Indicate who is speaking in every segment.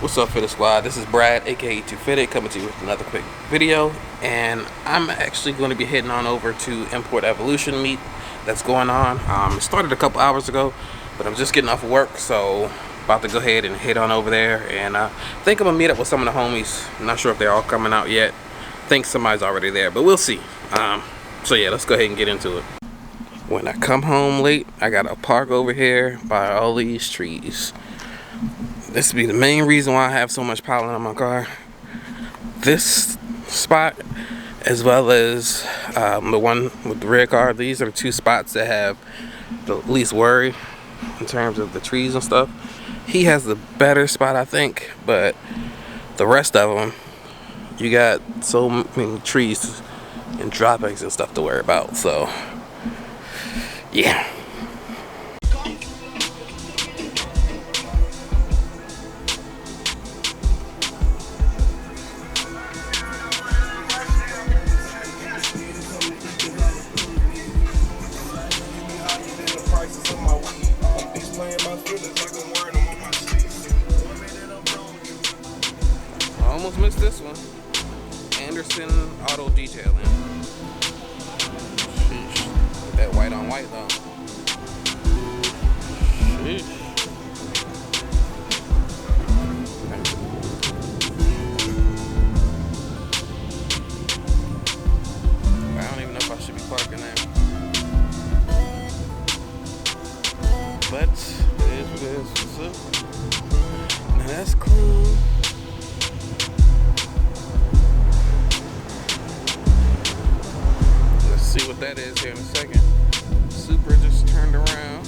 Speaker 1: What's up, Fitted Squad? This is Brad, aka Too Fitted, coming to you with another quick video. And I'm actually going to be heading on over to Import Evolution meet that's going on. It started a couple hours ago, but I'm just getting off of work, so about to go ahead and head on over there. And I think I'm gonna meet up with some of the homies. I'm not sure if they're all coming out yet. I think somebody's already there, but we'll see. So yeah, let's go ahead and get into it. When I come home late, I gotta park over here by all these trees. This would be the main reason why I have so much pollen on my car. This spot, as well as the one with the red car, these are the two spots that have the least worry in terms of the trees and stuff. He has the better spot, I think, but the rest of them, you got so many trees and droppings and stuff to worry about. So, yeah. Almost missed this one. Anderson Auto Detailing. Sheesh. That white on white though. Sheesh. I don't even know if I should be parking there. But it is what it is. What's up? Now that's clean. See what that is here in a second. Super just turned around.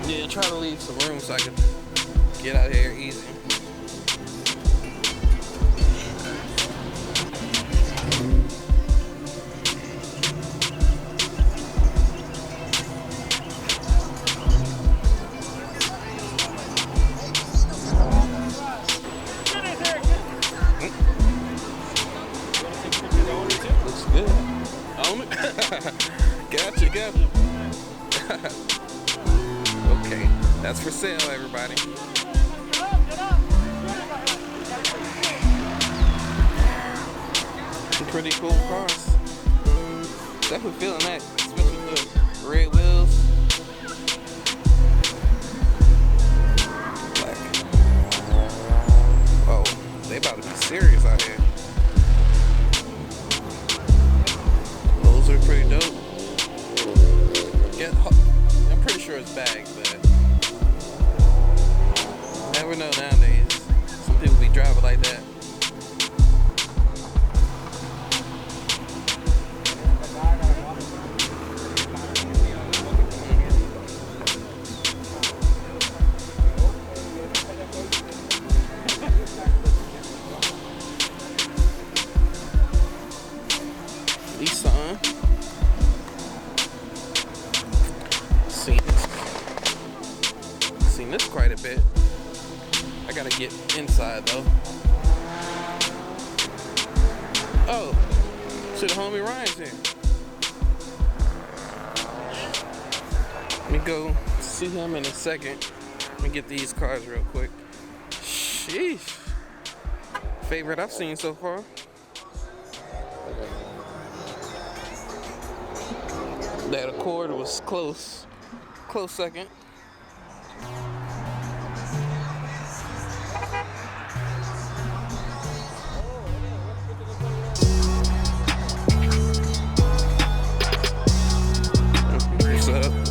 Speaker 1: Yeah, try to leave some room so I can get out of here easy. Gotcha. Okay, that's for sale, everybody. Some pretty cool cars. Definitely feeling that, especially with the red wheels. Black. Oh, they about to be serious out here. Those are pretty dope. I'm pretty sure it's bagged, but never know nowadays. Some people be driving like that. Nissan. Seen this quite a bit. I gotta get inside though. Oh, so the homie Ryan's here. Let me go see him in a second. Let me get these cars real quick. Sheesh. Favorite I've seen so far. That Accord was close second.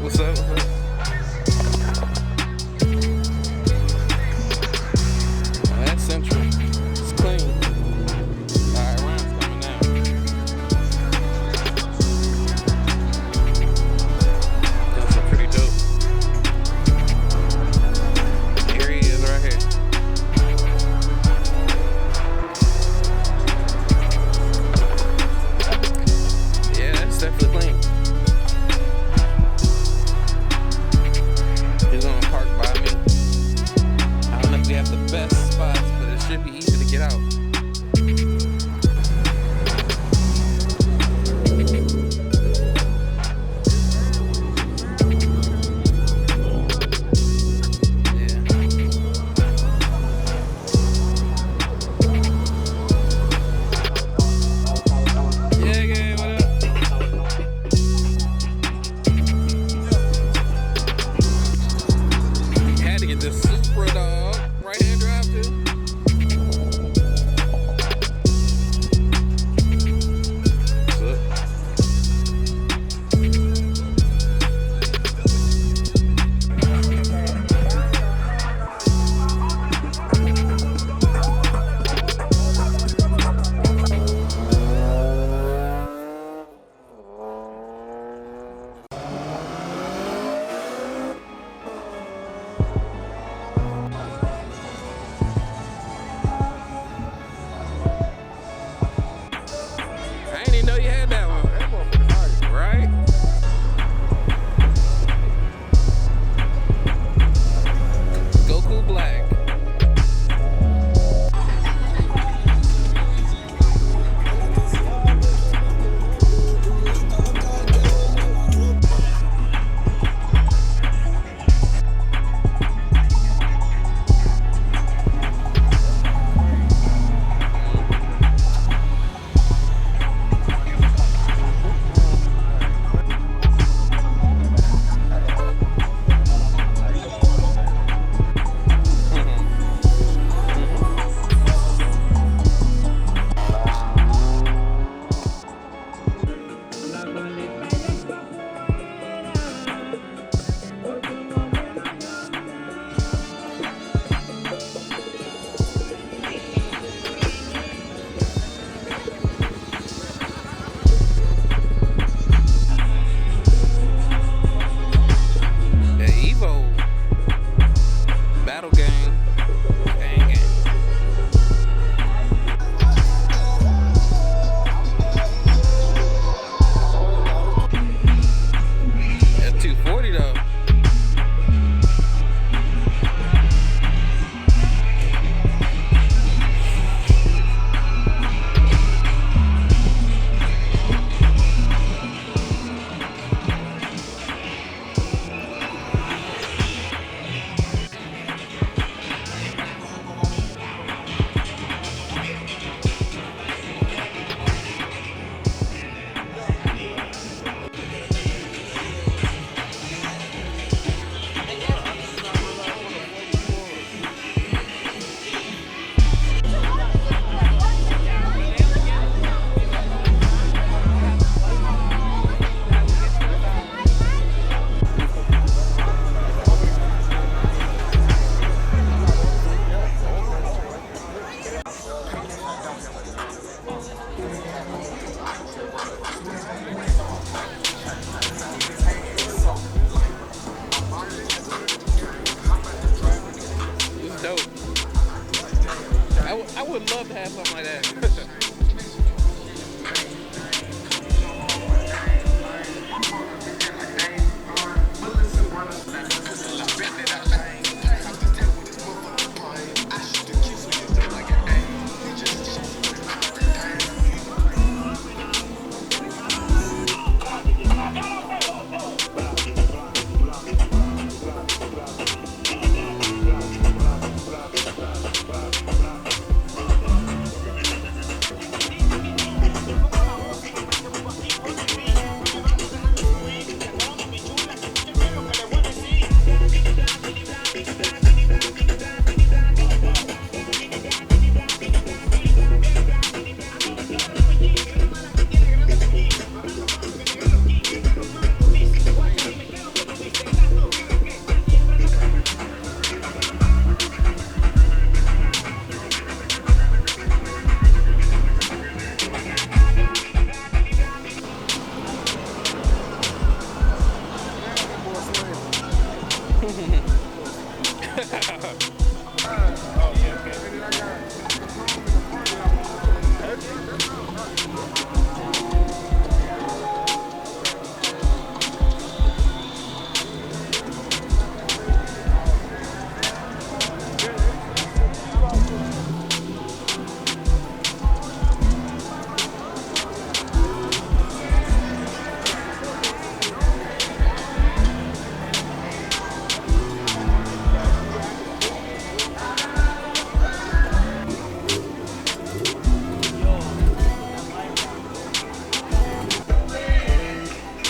Speaker 1: What's up? Oh, that's central. It's clean. Alright, Ryan's coming now. That's pretty dope.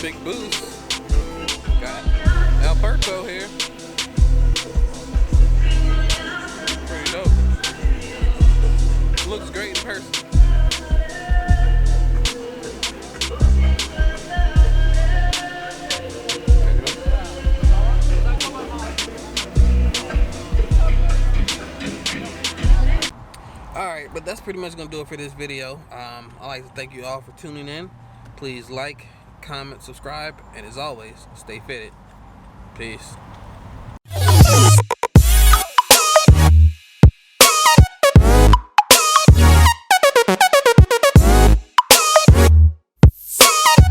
Speaker 1: Big boost. Got Alberto here. Pretty dope. Looks great in person. Alright, but that's pretty much going to do it for this video. I'd like to thank you all for tuning in. Please like, comment, subscribe, and as always, stay fitted. Peace.